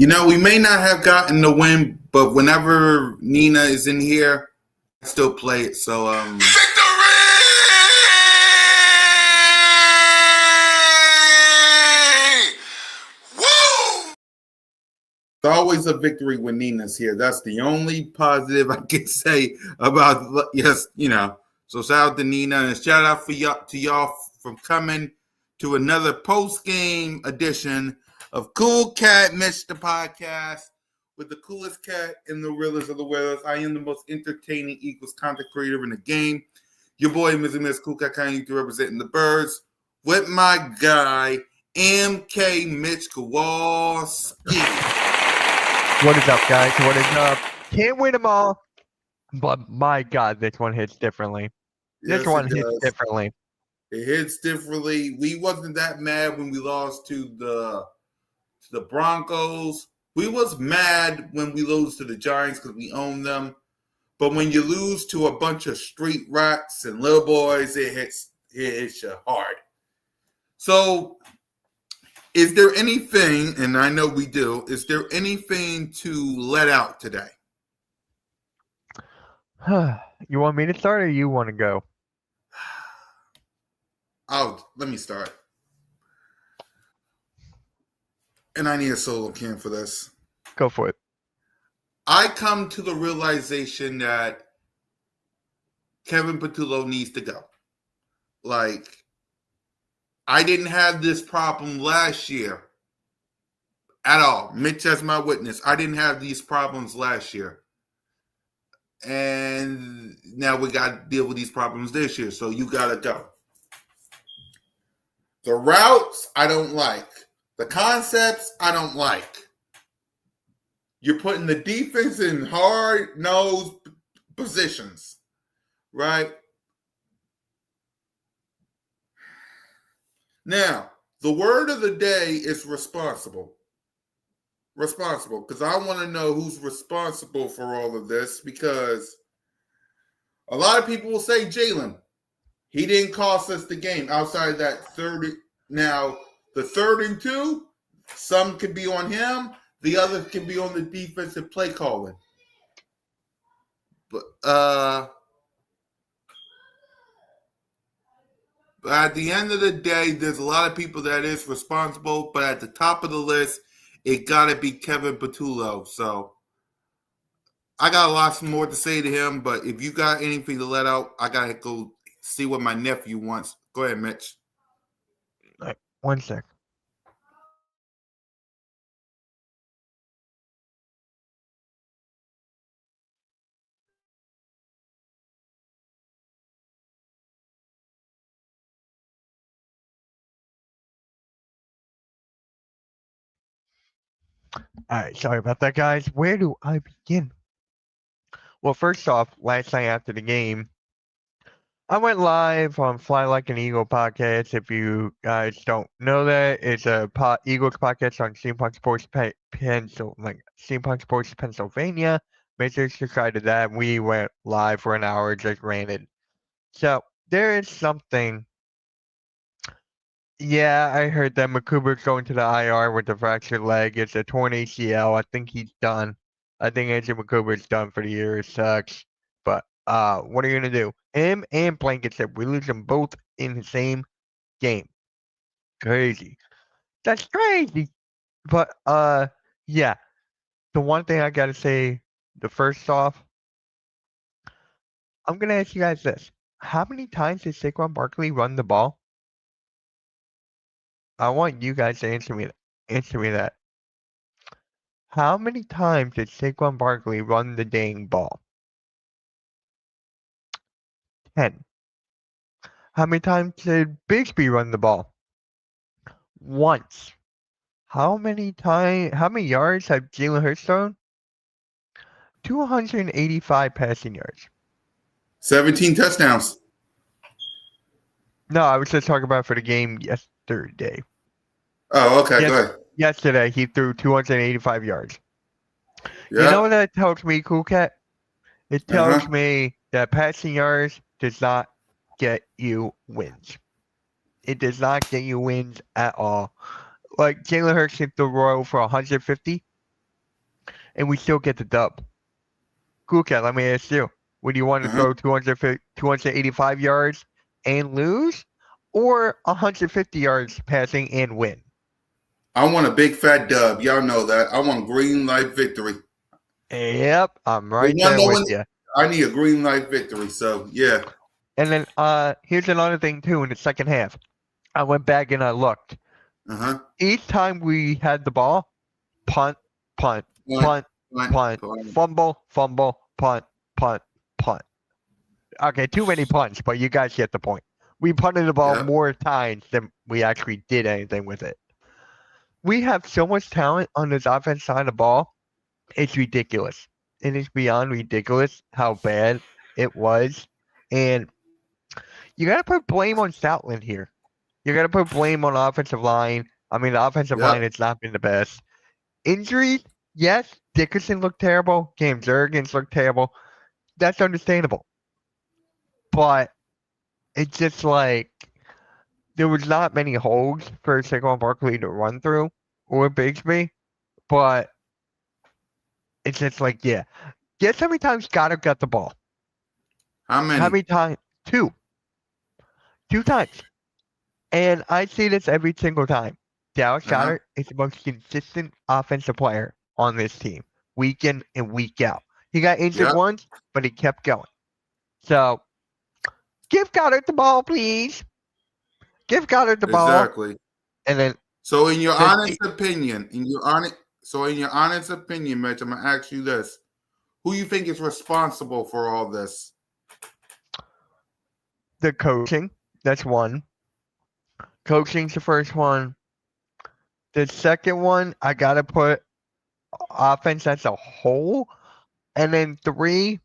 We may not have gotten the win, but whenever Nina is in here, I still play it. So, Victory! Woo! it's always a victory when Nina's here. That's the only positive I can say about, yes, So shout out to Nina and shout out to y'all for coming to another post-game edition of CoolCat-Mitch, the podcast with the coolest cat and the realest of the whalers. I am the most entertaining Eagles content creator in the game. Your boy, Mr. Miss CoolCat, representing the Birds with my guy, MK Mitch Kowalski. What is up, guys? What is up? Can't win them all, but my God, this one hits differently. This one hits differently. It hits differently. We wasn't that mad when we lost to the Broncos. We was mad when we lose to the Giants because we own them. But when you lose to a bunch of street rats and little boys, it hits you hard. So is there anything, and I know we do, is there anything to let out today? You want me to start or you want to go? Let me start. And I need a solo can for this. Go for it. I come to the realization that Kevin Patullo needs to go. I didn't have this problem last year at all. Mitch as my witness. I didn't have these problems last year. And now we got to deal with these problems this year. So you got to go. The routes, I don't like. The concepts, I don't like. You're putting the defense in hard-nosed positions, right? Now, the word of the day is responsible. Responsible, because I want to know who's responsible for all of this, because a lot of people will say Jalen. He didn't cost us the game outside of that third. Now, the 3rd and 2, some could be on him. The other can be on the defensive play calling. But at the end of the day, there's a lot of people that is responsible. But at the top of the list, it got to be Kevin Patullo. So I got a lot more to say to him. But if you got anything to let out, I got to go see what my nephew wants. Go ahead, Mitch. All right, 1 sec. All right, sorry about that, guys. Where do I begin? Well, first off, last night after the game, I went live on Fly Like an Eagle podcast. If you guys don't know that, it's a Eagles podcast on Steampunk Sports Steampunk Sports Pennsylvania. Make sure to subscribe to that. We went live for an hour, just ranted. So there is something. Yeah, I heard that McCuber's going to the IR with a fractured leg. It's a torn ACL. I think he's done. I think Andrew McCuber's done for the year. It sucks. But what are you gonna do? Him and Blankenship, we lose them both in the same game. Crazy. That's crazy. But yeah. The one thing I gotta say, the first off, I'm gonna ask you guys this. How many times did Saquon Barkley run the ball? I want you guys to answer me that. How many times did Saquon Barkley run the dang ball? 10. How many times did Bigsby run the ball? Once. How many yards have Jalen Hurts thrown? 285 passing yards. 17 touchdowns. No, I was just talking about for the game yesterday. Oh, okay, go ahead. Yesterday, he threw 285 yards. Yep. You know what that tells me, CoolCat? It tells me that passing yards does not get you wins. It does not get you wins at all. Like, Jalen Hurts hit the row for 150. and we still get the dub. CoolCat, let me ask you. Would you want to throw 285 yards and lose, or 150 yards passing and win? I want a big fat dub. Y'all know that. I want green light victory. Yep, I'm right there with you. I need a green light victory. So yeah. And then here's another thing too. In the second half, I went back and I looked. Each time we had the ball, punt, punt, punt, punt, fumble, fumble, punt, punt, punt. Okay, too many punts, but you guys get the point. We punted the ball more times than we actually did anything with it. We have so much talent on this offense side of the ball. It's ridiculous. It is beyond ridiculous how bad it was. And you got to put blame on Stoutland here. You got to put blame on offensive line. I mean, the offensive line has not been the best. Injuries, yes. Dickerson looked terrible. Cam Jurgens looked terrible. That's understandable. But it's just like there was not many holes for Saquon Barkley to run through or Bigsby. But it's just like, yeah. Guess how many times Goddard got the ball? How many? How many times? Two. 2 times. And I see this every single time. Dallas Goedert is the most consistent offensive player on this team, week in and week out. He got injured once, but he kept going. So, give Goddard the ball, please. Give Goddard the ball. Exactly. And then. So, in your honest opinion, Mitch, I'm gonna ask you this: who you think is responsible for all this? The coaching. That's one. Coaching's the first one. The second one, I gotta put offense as a whole. And then 3,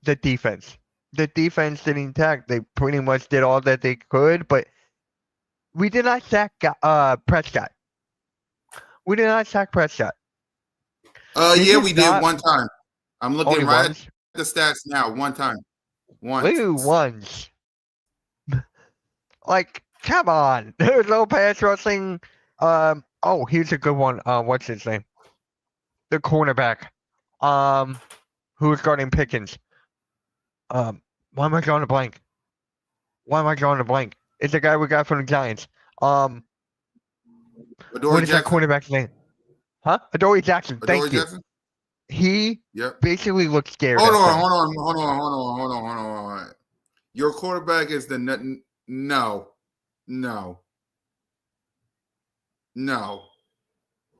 the defense. The defense didn't attack. They pretty much did all that they could, but we did not sack Prescott. We did not sack Prescott. Yeah, we did one time. I'm looking right at the stats now. One time. Once. Like, come on. There's no pass rushing. Oh, here's a good one. What's his name? The cornerback. Who's guarding Pickens? Why am I drawing a blank? It's the guy we got from the Giants. What is that cornerback's name? Huh? Adoree Jackson. Thank you. He basically looked scared. Hold on. Your quarterback is the no.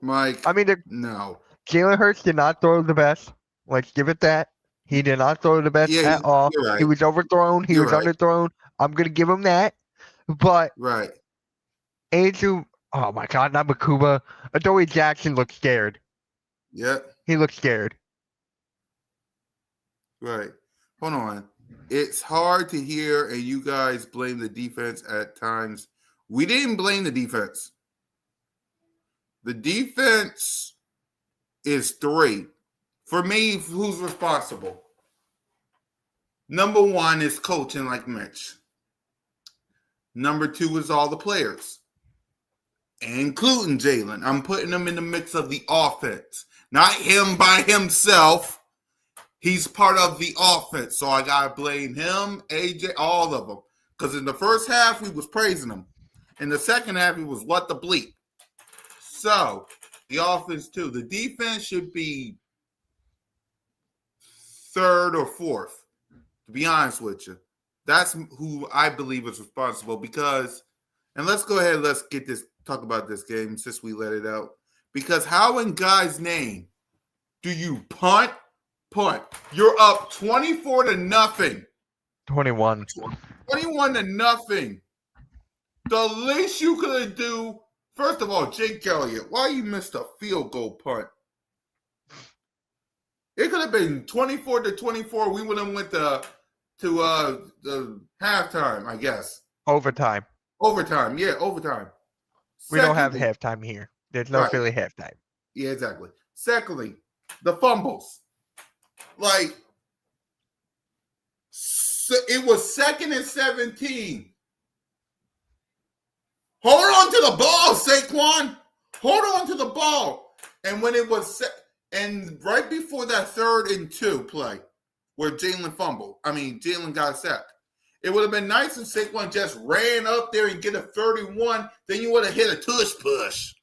Mike. I mean, no. Jalen Hurts did not throw the best. Let's give it that. He did not throw the best at all. Right. He was overthrown. He was underthrown. I'm going to give him that. But Andrew, oh my God, not Makuba. Adoree Jackson looked scared. Yeah. He looked scared. Right. Hold on. It's hard to hear, and you guys blame the defense at times. We didn't blame the defense. The defense is 3. For me, who's responsible? Number 1 is coaching like Mitch. Number 2 is all the players, including Jalen. I'm putting them in the mix of the offense. Not him by himself. He's part of the offense. So I got to blame him, AJ, all of them. Because in the first half, we was praising him. In the second half, he was what the bleep. So, the offense too. The defense should be 3rd or 4th, to be honest with you. That's who I believe is responsible because, and let's go ahead, let's talk about this game since we let it out. Because how in God's name do you punt? You're up 24-0. 21. 21-0. The least you could do, first of all, Jake Elliott, why you missed a field goal punt? It could have been 24-24. We would have went to the halftime, I guess. Overtime. Overtime. We don't have halftime here. There's no Philly halftime. Yeah, exactly. Secondly, the fumbles. Like, so it was 2nd and 17. Hold on to the ball, Saquon. Hold on to the ball. And when it was And right before that 3rd and 2 play, where Jalen got sacked. It would have been nice if Saquon just ran up there and get a 31. Then you would have hit a tush push.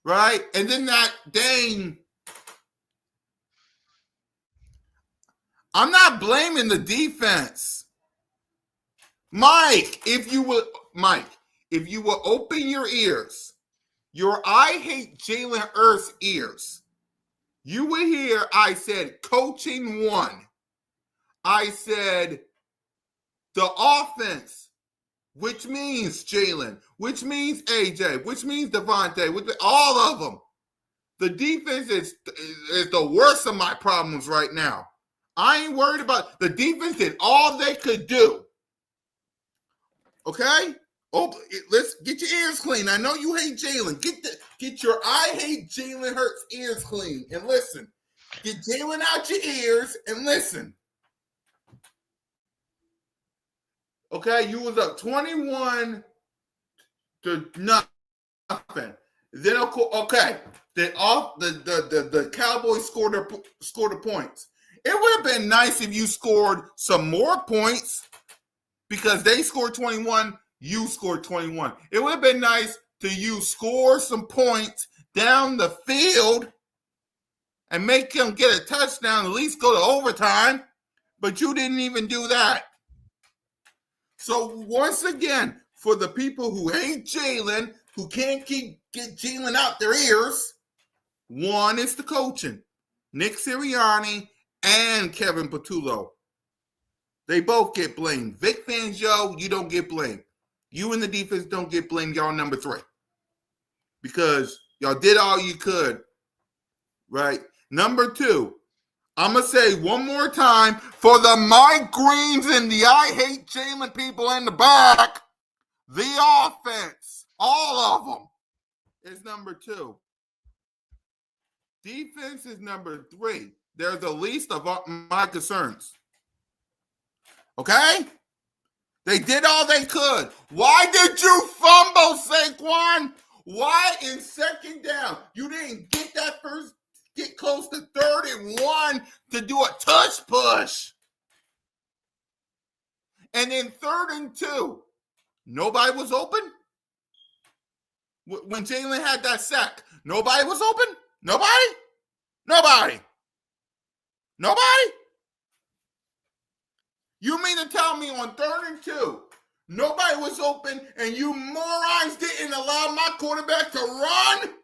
Right? And then that dang. I'm not blaming the defense. Mike, if you would open your ears, your I hate Jalen Hurts ears, you would hear I said coaching 1. I said the offense, which means Jalen, which means AJ, which means Devontae, all of them. The defense is the worst of my problems right now. I ain't worried about the defense did all they could do. Okay? Let's get your ears clean. I know you hate Jalen. Get your I hate Jalen Hurts ears clean and listen. Get Jalen out your ears and listen. Okay, you was up 21 to nothing. Then okay, the Cowboys scored the points. It would have been nice if you scored some more points because they scored 21, you scored 21. It would have been nice to you score some points down the field and make them get a touchdown, at least go to overtime, but you didn't even do that. So once again, for the people who hate Jalen, who can't get Jalen out their ears, one is the coaching. Nick Sirianni and Kevin Patullo. They both get blamed. Vic Fangio, you don't get blamed. You and the defense don't get blamed. Y'all number 3. Because y'all did all you could. Right? Number 2. I'm going to say one more time for the Mike Greens and the I hate Jalen people in the back, the offense, all of them, is number 2. Defense is number 3. They're the least of my concerns. Okay? They did all they could. Why did you fumble, Saquon? Why in 2nd down? You didn't get close to 3rd and 1 to do a touch push. And then 3rd and 2, nobody was open? When Jalen had that sack, nobody was open? Nobody? You mean to tell me on 3rd and 2, nobody was open and you morons didn't allow my quarterback to run?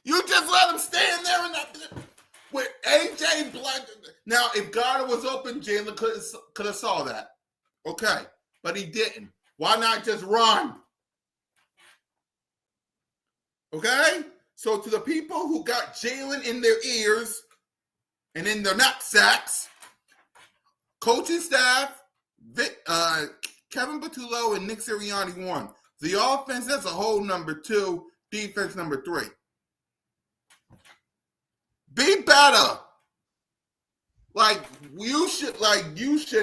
You just let him stand there with AJ Black. Now, if Goddard was open, Jalen could have saw that. Okay, but he didn't. Why not just run? Okay? So to the people who got Jalen in their ears and in their knapsacks, coaching staff, Kevin Patullo and Nick Sirianni won. The offense, that's a whole number 2. Defense, number 3. Be better. You should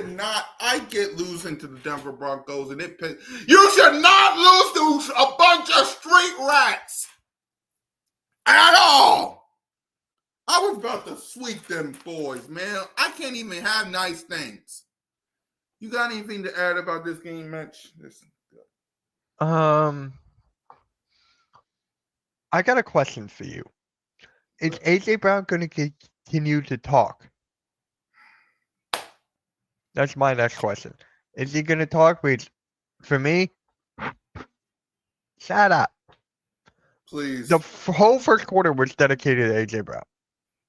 not. I get losing to the Denver Broncos and you should not lose to a bunch of street rats at all. I was about to sweep them boys, man. I can't even have nice things. You got anything to add about this game, Mitch? I got a question for you. Is AJ Brown going to continue to talk? That's my next question. Is he going to talk? For me, shut up. Please. The whole first quarter was dedicated to AJ Brown.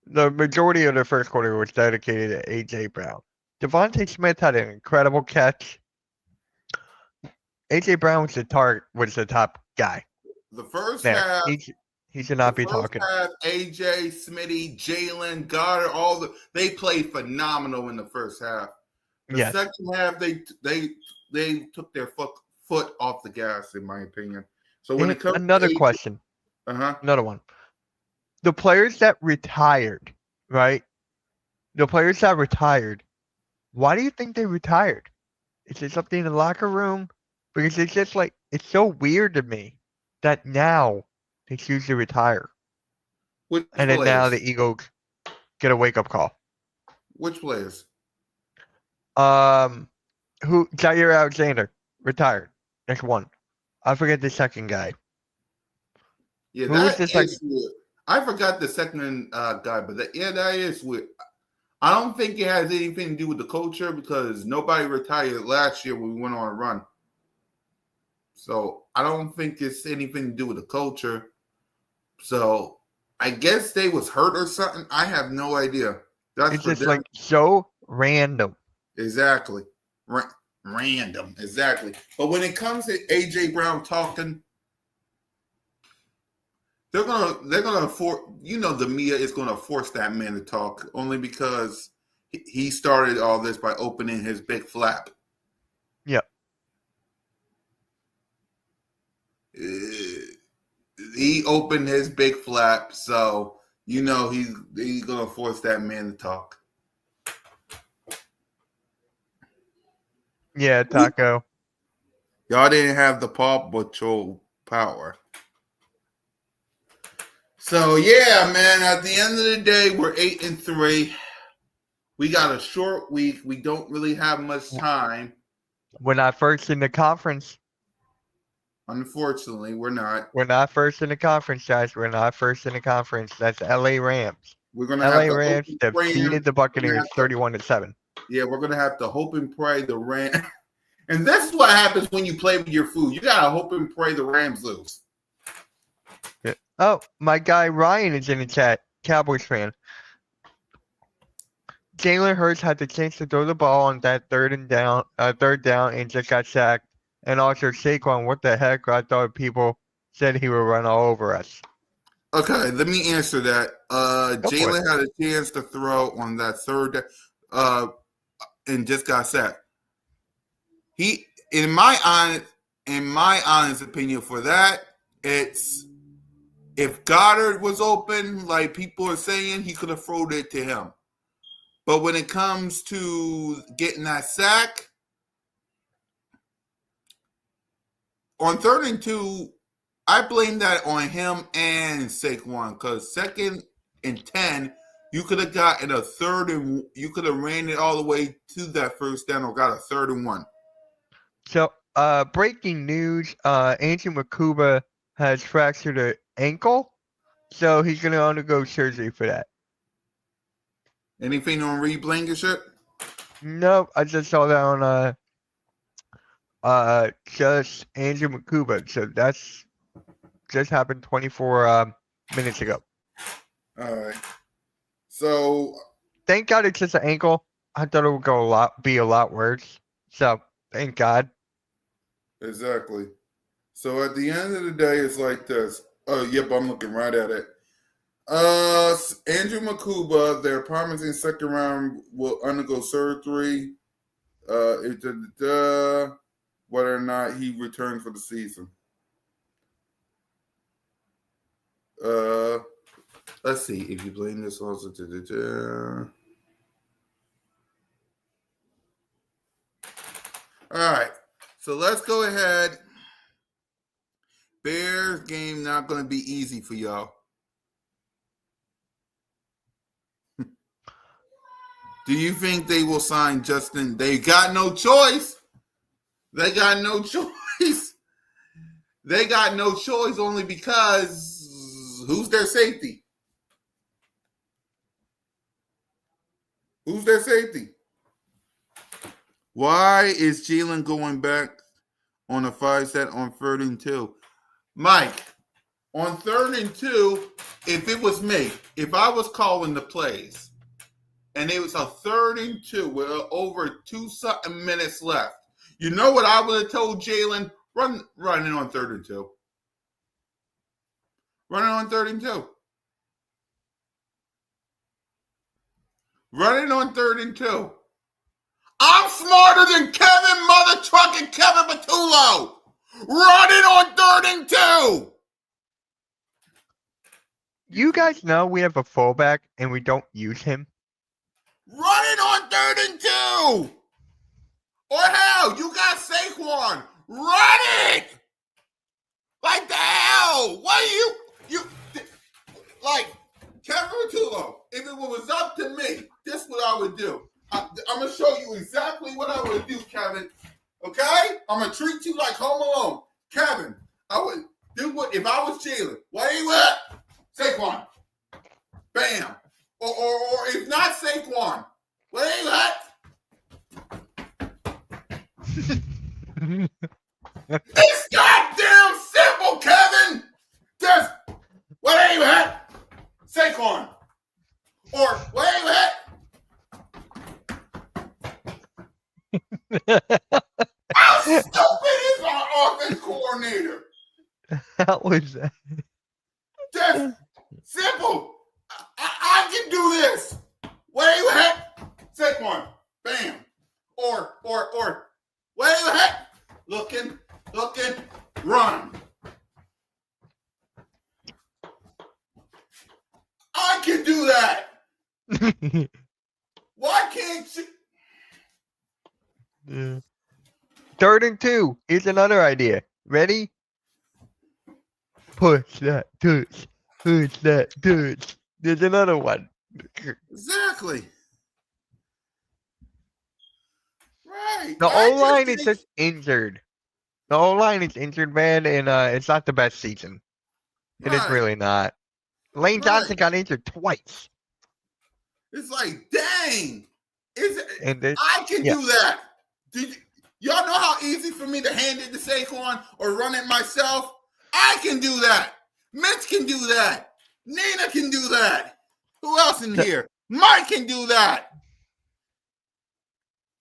The majority of the first quarter was dedicated to AJ Brown. Devontae Smith had an incredible catch. AJ Brown was the top guy. The first half. He should not be talking. Half, AJ, Smitty, Jalen, Goddard, they played phenomenal in the first half. The second half, they took their foot off the gas, in my opinion. So when it comes another question. Another one. The players that retired, right? The players that retired, why do you think they retired? Is it something in the locker room Because it's just like, it's so weird to me that now they choose to retire. Which And then now the players? Eagles get a wake-up call. Which players? Jair Alexander retired. That's one. I forget the second guy. Yeah, Who was the that second? is weird. I forgot the second guy, but that is weird. I don't think it has anything to do with the culture because nobody retired last year when we went on a run. So I don't think it's anything to do with the culture. So I guess they was hurt or something. I have no idea. That's It's for just them. like so random. Exactly. Random. Exactly. But when it comes to AJ Brown talking, they're gonna force, the media is gonna force that man to talk only because he started all this by opening his big flap. Yeah. He opened his big flap, so he's gonna force that man to talk. Yeah, Taco. Y'all didn't have the Paw Patrol power. So yeah, man. At the end of the day, we're 8-3. We got a short week. We don't really have much time. We're not first in the conference. Unfortunately, we're not. We're not first in the conference, guys. We're not first in the conference. That's LA Rams. We're gonna have LA to hope Rams and pray. defeated the Buccaneers 31-7. Yeah, we're gonna have to hope and pray the Rams. And this is what happens when you play with your food. You gotta hope and pray the Rams lose. Oh, my guy Ryan is in the chat. Cowboys fan. Jalen Hurts had the chance to throw the ball on that third down, and just got sacked. And also Saquon, what the heck? I thought people said he would run all over us. Okay, let me answer that. Jalen had a chance to throw on that third, and just got sacked. He, in my honest opinion, for that, it's if Goddard was open, like people are saying, he could have thrown it to him. But when it comes to getting that sack on 3rd and 2, I blame that on him and Saquon because 2nd and 10, you could have gotten a third and you could have ran it all the way to that first down or got a 3rd and 1. So, breaking news: Andrew Makuba has fractured an ankle, so he's going to undergo surgery for that. Anything on Reed Blankenship? Nope, I just saw that on just Andrew Makuba. So that's just happened 24 minutes ago. All right. So thank God it's just an ankle. I thought it would be a lot worse. So thank God. Exactly. So at the end of the day, it's like this. Oh, yep, I'm looking right at it. Andrew Makuba, their promising second round will undergo surgery. Whether or not he returns for the season. Let's see if you blame this also. All right, so let's go ahead. Bears game not going to be easy for y'all. Do you think they will sign Justin? They got no choice. They got no choice. They got no choice only because who's their safety? Who's their safety? Why is Jalen going back on a 5-set on 3rd and 2? Mike, on 3rd and 2, if it was me, if I was calling the plays and it was a 3rd and 2 with over 2-something minutes left, you know what I would have told Jalen? Run it on 3rd and 2. Run it on 3rd and 2. Run it on 3rd and 2. I'm smarter than Kevin Mother Truck and Kevin Patullo. Run it on 3rd and 2. You guys know we have a fullback and we don't use him. Run it on 3rd and 2. Or hell, you got Saquon. Run it! Like the hell? What are you like, Kevin Rutullo, if it was up to me, this is what I would do. I'm going to show you exactly what I would do, Kevin. Okay? I'm going to treat you like Home Alone. Kevin, I would do what, if I was Jalen, where you at? Saquon. Bam. Or if not Saquon, where you at? It's goddamn simple, Kevin. Just, where you at? Saquon. Or where you at? How stupid is our offense coordinator? How was that? Just simple. I can do this. Where you at? Saquon. Bam. Or where you at? Looking, run. I can do that. Why can't you? Yeah. 3rd and 2 is another idea. Ready? Push that touch. Push that touch. There's another one. Exactly. Right. The O-line is just injured. The O-line is injured, man, and it's not the best season. It is really not. Lane Johnson got injured twice. It's like, dang. I can do that. Y'all know how easy for me to hand it to Saquon or run it myself? I can do that. Mitch can do that. Nina can do that. Who else in here? Mike can do that.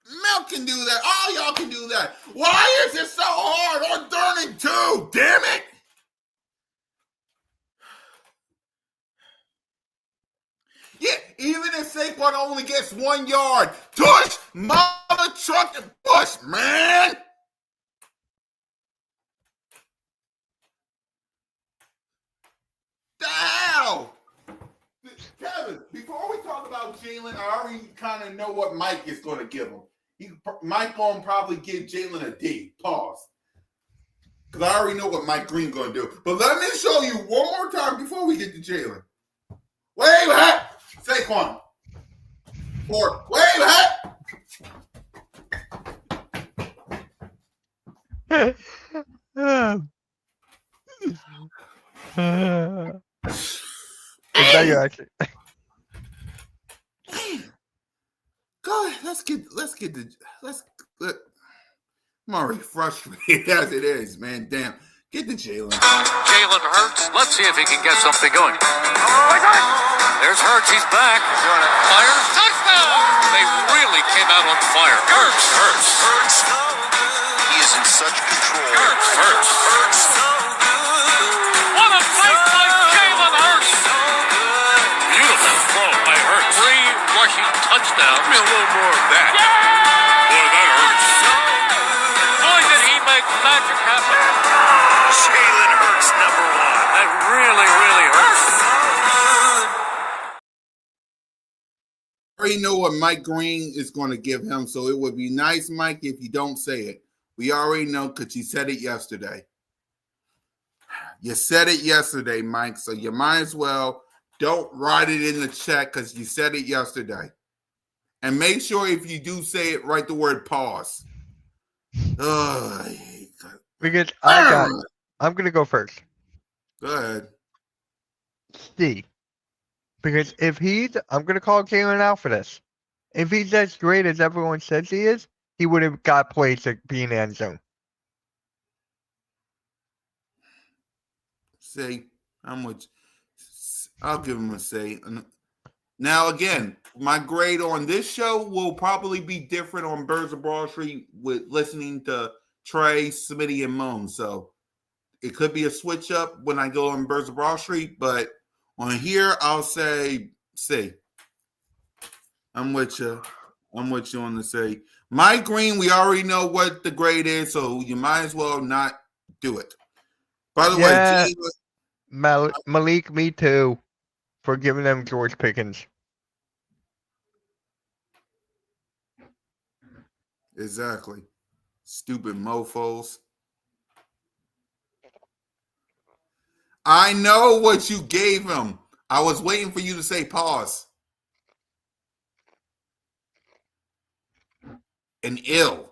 Milk can do that. All y'all can do that. Why is it so hard on 3rd and 2? Damn it. Yeah, even if Saquon only gets 1 yard, push, mother truck and push, man. The hell? Kevin, before we talk about Jalen, I already kind of know what Mike is going to give him. Mike going to probably give Jalen a D. Pause. Because I already know what Mike Green's going to do. But let me show you one more time before we get to Jalen. Where you at? Saquon. Or where you at? Go ahead. I'm already frustrated as it is, man. Damn. Get to Jalen. Jalen Hurts. Let's see if he can get something going. There's Hurts. He's back. Fire. Touchdown. They really came out on fire. Hurts. He is in such control. Hurts. What a play by Jalen Hurts. Beautiful throw by Hurts. 3 rushing touchdowns. Give me a little more of that. Boy, that hurts. Boy, did he make magic happen. Jalen Hurts, number 1. That really, really hurts. I already know what Mike Green is going to give him, so it would be nice, Mike, if you don't say it. We already know because you said it yesterday. You said it yesterday, Mike, so you might as well don't write it in the chat because you said it yesterday. And make sure if you do say it, write the word pause. Because I'm going to go first. Go ahead. C. Because if I'm going to call Jalen out for this. If he's as great as everyone says he is, he would have got plays to be in the end zone. Say, how much? I'll give him a say. Now, again, my grade on this show will probably be different on Birds of Broad Street with listening to Trey, Smitty, and Moan. So it could be a switch up when I go on Birds of Broad Street, but on here, I'll say C. I'm with you. I'm with you on the say. Mike Green, we already know what the grade is, so you might as well not do it. By the way, Malik, me too, for giving them George Pickens. Exactly. Stupid mofos. I know what you gave him. I was waiting for you to say pause. And ill.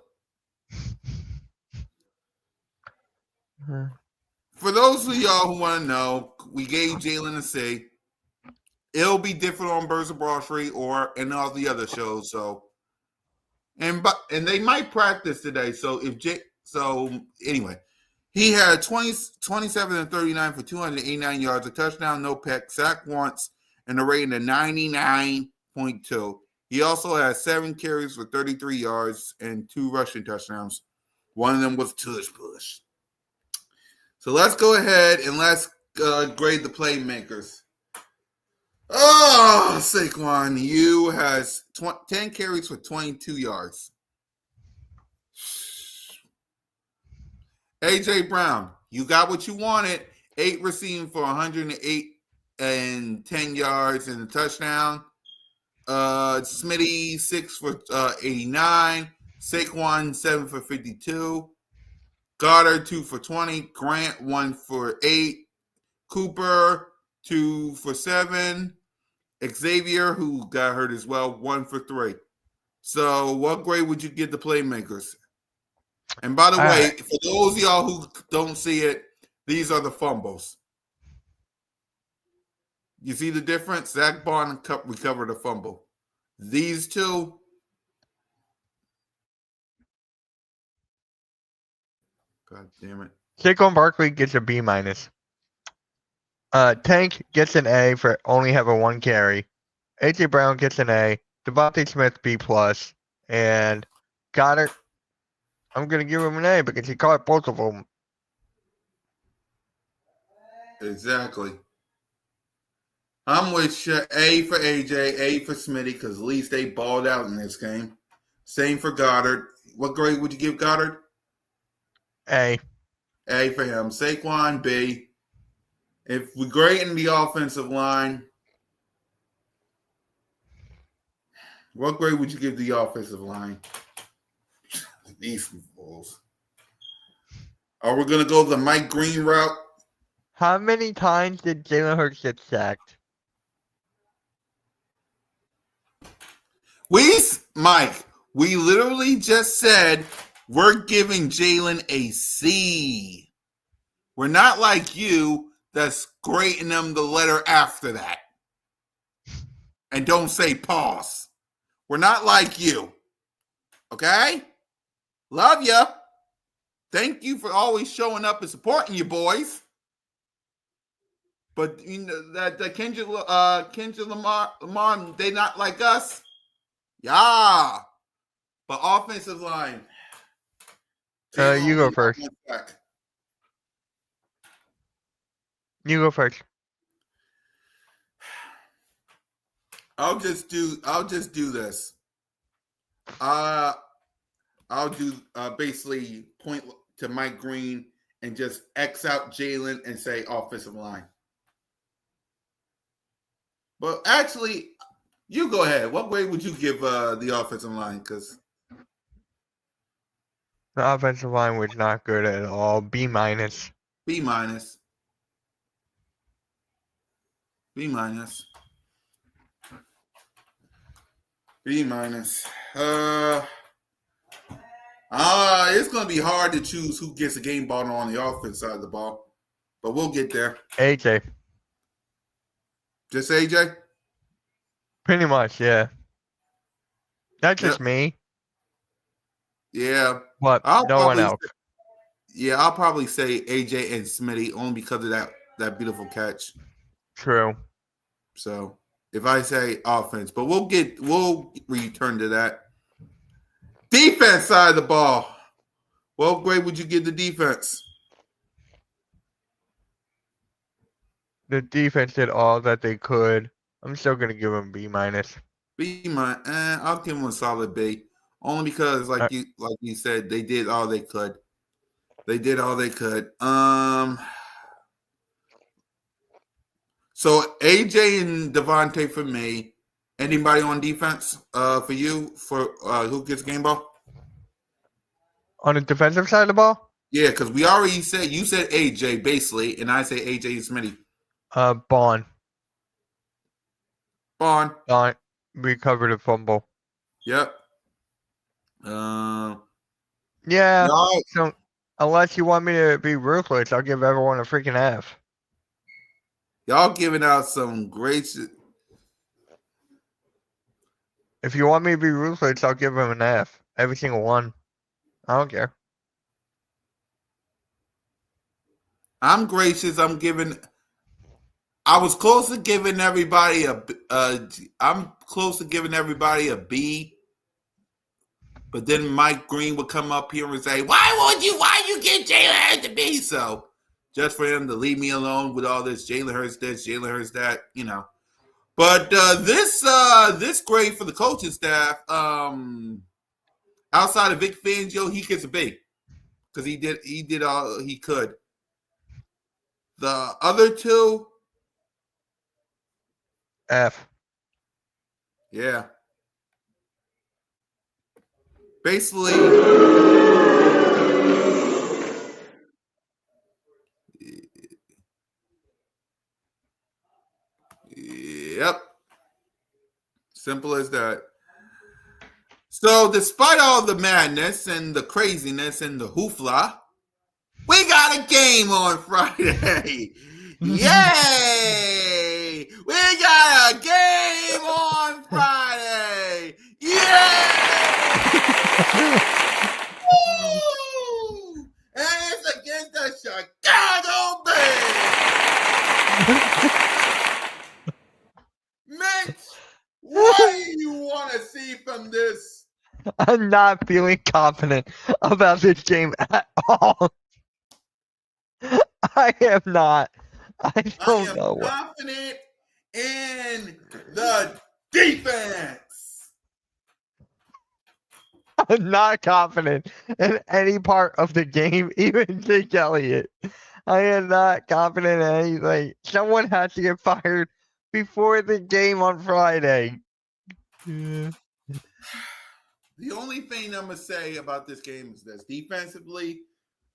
For those of y'all who want to know, we gave Jalen a C. It'll be different on Birds of Broad Street or in all the other shows. So, and they might practice today. So anyway, he had 27 and 39 for 289 yards, a touchdown, no pick, sack once, and a rating of 99.2. He also had 7 carries for 33 yards and 2 rushing touchdowns. One of them was tush push. So let's go ahead and let's grade the playmakers. Oh, Saquon, you has 10 carries for 22 yards. A.J. Brown, you got what you wanted. 8 receiving for 108 and 10 yards and a touchdown. Smitty, 6 for 89. Saquon, 7 for 52. Goddard, 2 for 20. Grant, 1 for 8. Cooper, 2 for 7. Xavier, who got hurt as well, 1 for 3. So what grade would you give the playmakers? And by the way, for those of y'all who don't see it, these are the fumbles. You see the difference? Zach Bond recovered a fumble. These two, God damn it. Saquon Barkley gets a B-. Tank gets an A for only having 1 carry. A.J. Brown gets an A. Devontae Smith, B+. And Goddard, I'm going to give him an A because he caught both of them. Exactly. I'm with you. A for AJ, A for Smitty, because at least they balled out in this game. Same for Goddard. What grade would you give Goddard? A. A for him. Saquon, B. If we grade in the offensive line, what grade would you give the offensive line? These fools. Are we going to go the Mike Green route? How many times did Jalen Hurts get sacked? Mike, we literally just said we're giving Jalen a C. We're not like you that's grading them the letter after that. And don't say pause. We're not like you. Okay? Love ya. Thank you for always showing up and supporting you boys. But you know that the Kendrick Lamar, they not like us. Yeah. But offensive line. You go first. You go first. I'll just do this. I'll do basically point to Mike Green and just X out Jalen and say offensive line. But actually, you go ahead. What grade would you give the offensive line? Because the offensive line was not good at all. B-. B minus. B minus. B minus. It's going to be hard to choose who gets a game ball on the offense side of the ball, but we'll get there. AJ. Just AJ? Pretty much, yeah. That's just me. Yeah. But no one else. I'll probably say AJ and Smitty only because of that beautiful catch. True. So if I say offense, but we'll return to that. Defense side of the ball. What grade would you give the defense? The defense did all that they could. I'm still gonna give them B-. B minus. I'll give them a solid B. Only because, like you said, they did all they could. They did all they could. So AJ and Devontae for me. Anybody on defense for you for who gets game ball? On the defensive side of the ball? Yeah, because we already said you said AJ basically, and I say AJ and Smitty. Bond. Bond. Bond recovered a fumble. Yep. Yeah. Y'all, So unless you want me to be ruthless, I'll give everyone a freaking F. y'all giving out some great. If you want me to be ruthless, I'll give them an F. Every single one. I don't care. I'm gracious. I'm giving. I was close to giving everybody a. I'm close to giving everybody a B. But then Mike Green would come up here and say, Why you get Jalen Hurts to B?" So just for him to leave me alone with all this Jalen Hurts this, Jalen Hurts that, But this grade for the coaching staff, outside of Vic Fangio, he gets a B. Because he did all he could. The other two, F. yeah. Basically, yep. Simple as that. So, despite all the madness and the craziness and the hoofla, we got a game on Friday. Yay! We got a game on Friday. Yay! Woo! And it's against the Chicago Bears. Mitch, what do you want to see from this? I'm not feeling confident about this game at all. I am not. I don't know what. Confident in the defense. I'm not confident in any part of the game, even Jake Elliott. I am not confident in anything. Someone has to get fired before the game on Friday. Yeah. The only thing I'm going to say about this game is this. Defensively,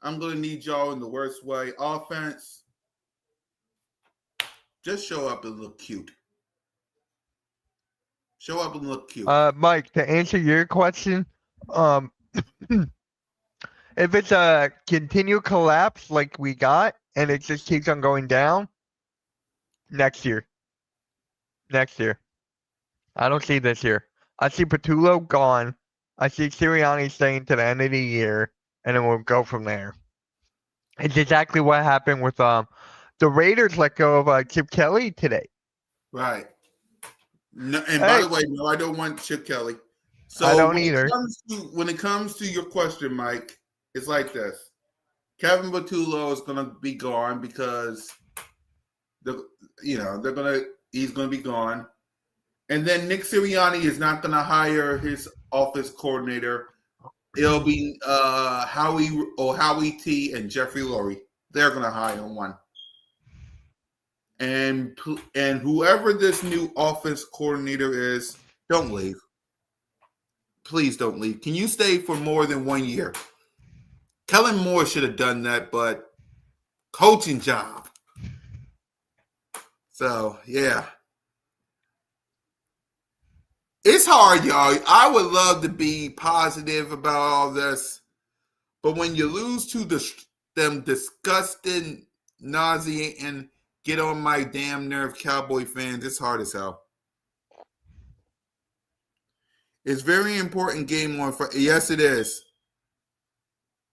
I'm going to need y'all in the worst way. Offense, just show up and look cute. Show up and look cute. Mike, to answer your question, if it's a continued collapse like we got and it just keeps on going down, next year. Next year. I don't see this year. I see Patullo gone. I see Sirianni staying to the end of the year, and then we'll go from there. It's exactly what happened with the Raiders let go of Chip Kelly today. Right. No, and by the way, no, I don't want Chip Kelly. So I don't either. When it comes to your question, Mike, it's like this. Kevin Patullo is going to be gone because he's going to be gone. And then Nick Sirianni is not going to hire his office coordinator. It'll be Howie T and Jeffrey Lurie. They're going to hire one. And whoever this new offense coordinator is, don't leave. Please don't leave. Can you stay for more than 1 year? Kellen Moore should have done that, but coaching job. So, yeah. It's hard, y'all. I would love to be positive about all this, but when you lose to them disgusting, nauseating, get on my damn nerve Cowboy fans, it's hard as hell. It's very important game on Friday. Yes, it is.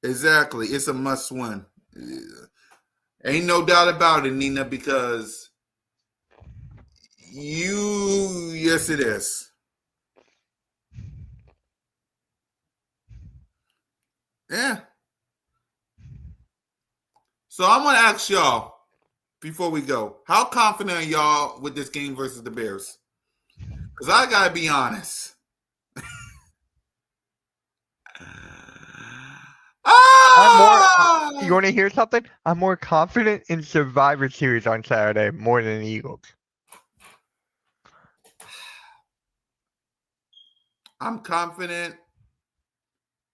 Exactly. It's a must win. Ain't no doubt about it, Nina, because yes, it is. Yeah. So I'm going to ask y'all before we go, how confident are y'all with this game versus the Bears? Because I got to be honest. You want to hear something? I'm more confident in Survivor Series on Saturday more than the Eagles. I'm confident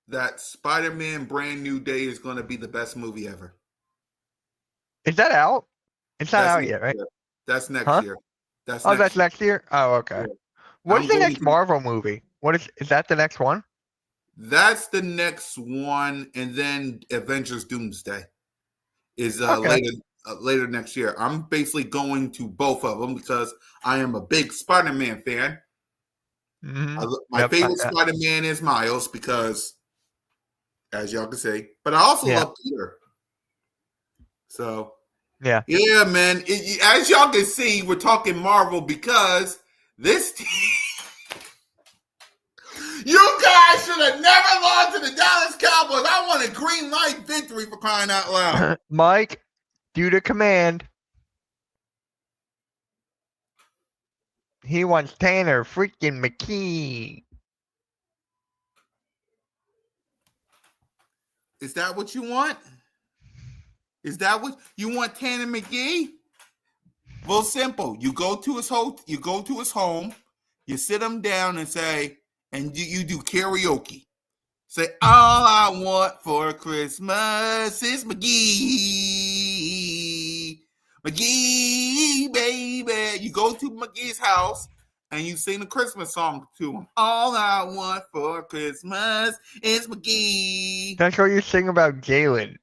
that Spider-Man Brand New Day is going to be the best movie ever. Is that out? It's not That's out next yet, right? year. That's next Huh? year. That's Oh, next that's year. next year? Oh, okay. Yeah. What's I'm the going next to- Marvel movie? What is that the next one? That's the next one, and then Avengers Doomsday is Okay. later next year. I'm basically going to both of them because I am a big Spider-Man fan. Mm-hmm. My favorite Spider-Man is Miles because, as y'all can see, but I also love Peter. So, yeah, man. As y'all can see, we're talking Marvel because this team. You guys should have never lost to the Dallas Cowboys. I want a green light victory for crying out loud. Mike, due to command, he wants Tanner freaking McKee. Is that what you want? Is that what you want, Tanner McGee? Well, simple. You go to his home, you sit him down and say, and you do karaoke. Say, all I want for Christmas is McGee. McGee, baby. You go to McGee's house and you sing a Christmas song to him. All I want for Christmas is McGee. That's what you sing about Jalen.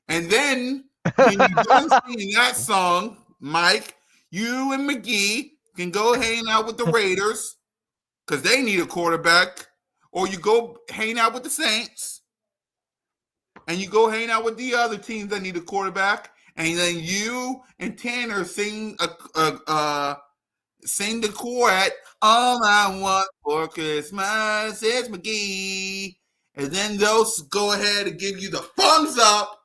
And then when you're done singing that song, Mike, you and McGee can go hang out with the Raiders because they need a quarterback. Or you go hang out with the Saints, and you go hang out with the other teams that need a quarterback, and then you and Tanner sing the chorus. All I want for Christmas is McGee, and then they'll go ahead and give you the thumbs up,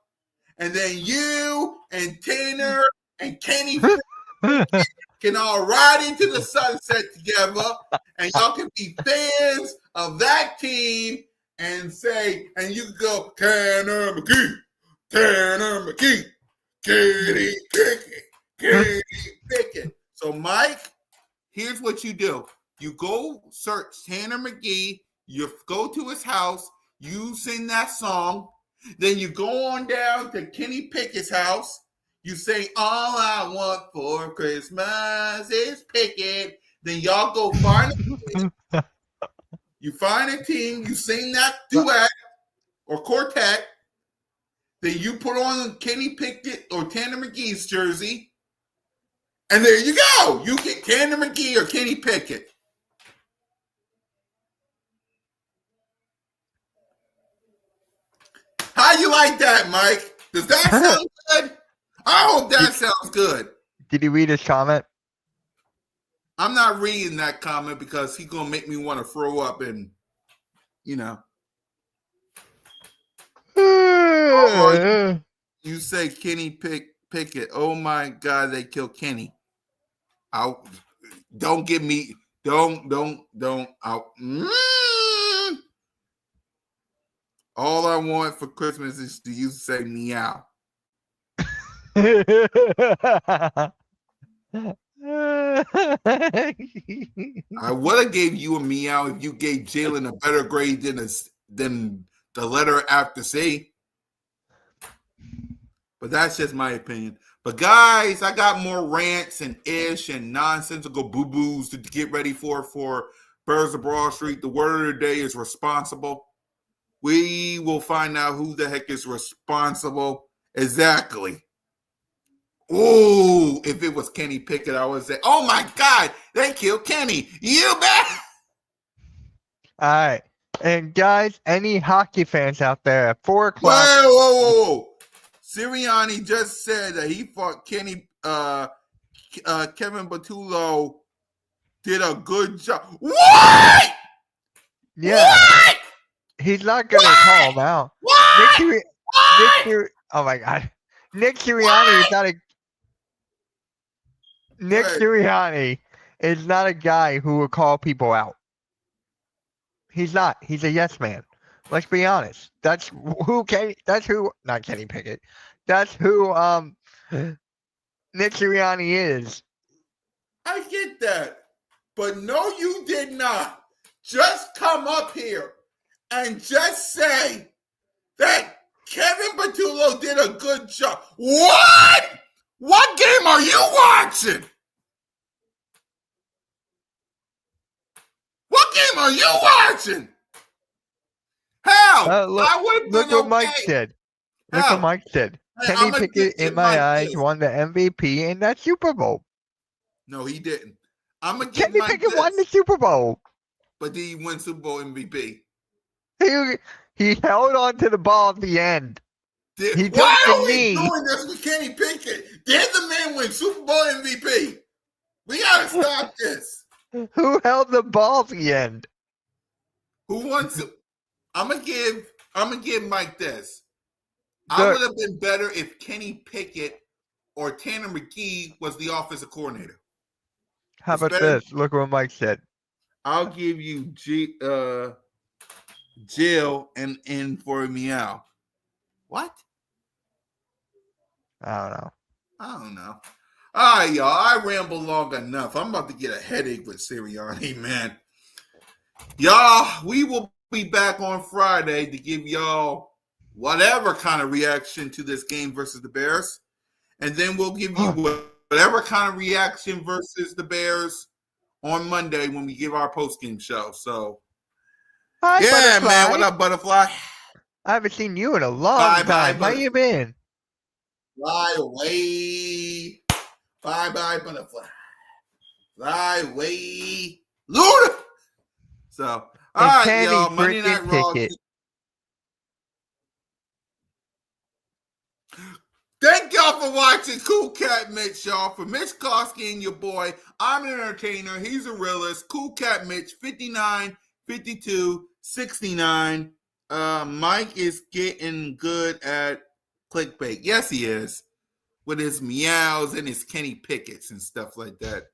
and then you and Tanner and Kenny can all ride into the sunset together, and y'all can be fans of that team and say, and you can go, Tanner McGee, Kenny Pickett. So, Mike, here's what you do. You go search Tanner McGee, you go to his house, you sing that song, then you go on down to Kenny Pickett's house, you say, all I want for Christmas is Pickett. Then y'all go find a team. You find a team. You sing that duet or quartet. Then you put on Kenny Pickett or Tanner McGee's jersey. And there you go. You get Tanner McGee or Kenny Pickett. How you like that, Mike? Does that sound good? I hope that sounds good. Did you read his comment? I'm not reading that comment because he's going to make me want to throw up and, you say Kenny Pickett. Oh, my God, they killed Kenny. Don't give me, don't. All I want for Christmas is to you say meow. I would have gave you a meow if you gave Jalen a better grade than the letter after C. But that's just my opinion. But guys, I got more rants and ish and nonsensical boo-boos to get ready for Birds of Broad Street. The word of the day is responsible. We will find out who the heck is responsible. Exactly. Oh, if it was Kenny Pickett, I would say, oh my God, they killed Kenny. You bet. All right. And guys, any hockey fans out there at 4 o'clock? Whoa. Sirianni just said that he thought Kevin Batullo did a good job. What? Yeah. What? He's not going to call him out. What? Oh my God. Nick Sirianni is not a Nick Sirianni is not a guy who will call people out. He's not. He's a yes man. Let's be honest. Not Kenny Pickett. That's who Nick Sirianni is. I get that. But no, you did not. Just come up here and just say that Kevin Patullo did a good job. What? What game are you watching? What game are you watching? Hell, Look, I would have look been what Mike okay. said. Look Hell, what Mike said. hey, Kenny I'ma Pickett, give in my Mike eyes, this. won the MVP in that Super Bowl. No, he didn't. I'm gonna give Kenny Mike Pickett won the this. Super Bowl. But did he win Super Bowl MVP? He held on to the ball at the end. He took Why the are we knee. doing this with Kenny Pickett? Did the man win Super Bowl MVP? We gotta stop this. Who held the ball at the end? Who wants to? I'm gonna give Mike this. I would have been better if Kenny Pickett or Tanner McGee was the offensive coordinator. How It's about better- this? Look what Mike said. I'll give you Jill and in for a meow. What? I don't know. I don't know. All right, y'all. I ramble long enough. I'm about to get a headache with Sirianni, man. Y'all, we will be back on Friday to give y'all whatever kind of reaction to this game versus the Bears. And then we'll give you whatever kind of reaction versus the Bears on Monday when we give our post-game show. So, Hi, yeah, Butterfly. man. What up, Butterfly? I haven't seen you in a long Bye, time. How Butterfly. you been? Fly away. Bye, Butterfly. Fly away. Luda! So, all right, Kenny y'all. Monday Night freaking Raw. Pickett. Thank y'all for watching CoolCat-Mitch, y'all. For Mitch Koski and your boy, I'm an entertainer. He's a realist. CoolCat-Mitch, 59, 52, 69. Mike is getting good at clickbait. Yes, he is. With his meows and his Kenny Pickett's and stuff like that.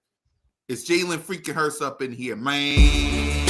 It's Jalen freaking Hurst up in here, man.